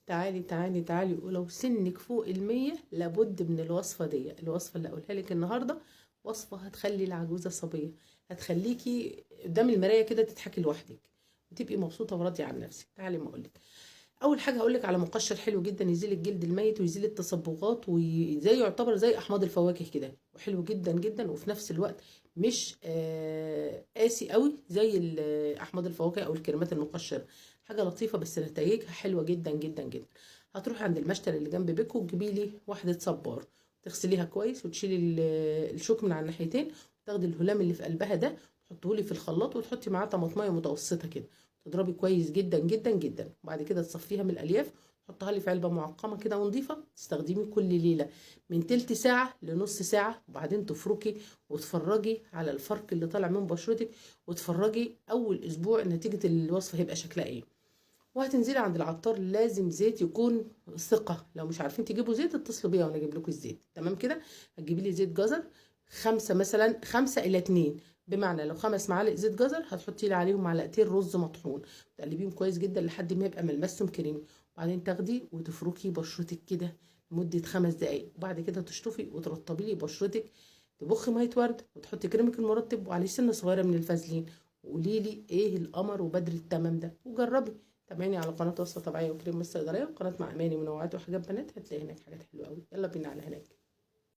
تعالي تعالي تعالي، ولو سنك فوق 100 لابد من الوصفة دي. الوصفة اللي اقولها لك النهاردة وصفة هتخلي العجوزة صبية، هتخليكي قدام المراية كده تضحكي لوحدك وتبقي مبسوطة وراضية عن نفسك. تعالي ما اقولك. اول حاجه هقولك على مقشر حلو جدا يزيل الجلد الميت ويزيل التصبغات، وزي يعتبر زي احماض الفواكه كده، وحلو جدا جدا، وفي نفس الوقت مش قاسي قوي زي احماض الفواكه او الكريمات المقشره. حاجه لطيفه بس نتائجها حلوه جدا جدا جدا. هتروحي عند المشتل اللي جنب بيتكم وتجيبي لي واحده صبار، تغسليها كويس وتشيلي الشوك من على الناحيتين، وتاخدي الهلام اللي في قلبها ده تحطيه لي في الخلاط، وتحطي معاه طماطمايه متوسطه كده، تضربي كويس جدا جدا جدا، وبعد كده تصفيها من الالياف، تحطها لي في علبه معقمه كده ونضيفه، تستخدمي كل ليله من تلت ساعه لنص ساعه، وبعدين تفركي وتفرجي على الفرق اللي طالع من بشرتك، وتفرجي اول اسبوع نتيجه الوصفه هيبقى شكلها ايه. وهتنزلي عند العطار، لازم زيت يكون ثقه، لو مش عارفين تجيبوا زيت اتصلوا بيا وانا اجيب لكم الزيت. تمام كده. هتجيبي لي زيت جزر خمسة، مثلا 5 إلى 2، بمعنى لو 5 معالق زيت جزر هتحطي لي عليهم معلقتين رز مطحون، تقلبيهم كويس جدا لحد ما يبقى ملمسهم كريمي، وبعدين تاخدي وتفركي بشرتك كده لمدة 5 دقايق، وبعد كده تشطفي وترطبي لي بشرتك، تبخي ميه ورد وتحطي كريمك المرطب وعليه سنه صغيره من الفازلين، وقولي لي ايه القمر وبدر التمام ده، وجربي. تابعيني على قناه وصفه طبيعيه وكريم الصيدليه، وقناه مع اماني منوعات وحاجات بنات، هتلاقي هناك حاجات حلوه قوي. يلا بينا على هناك.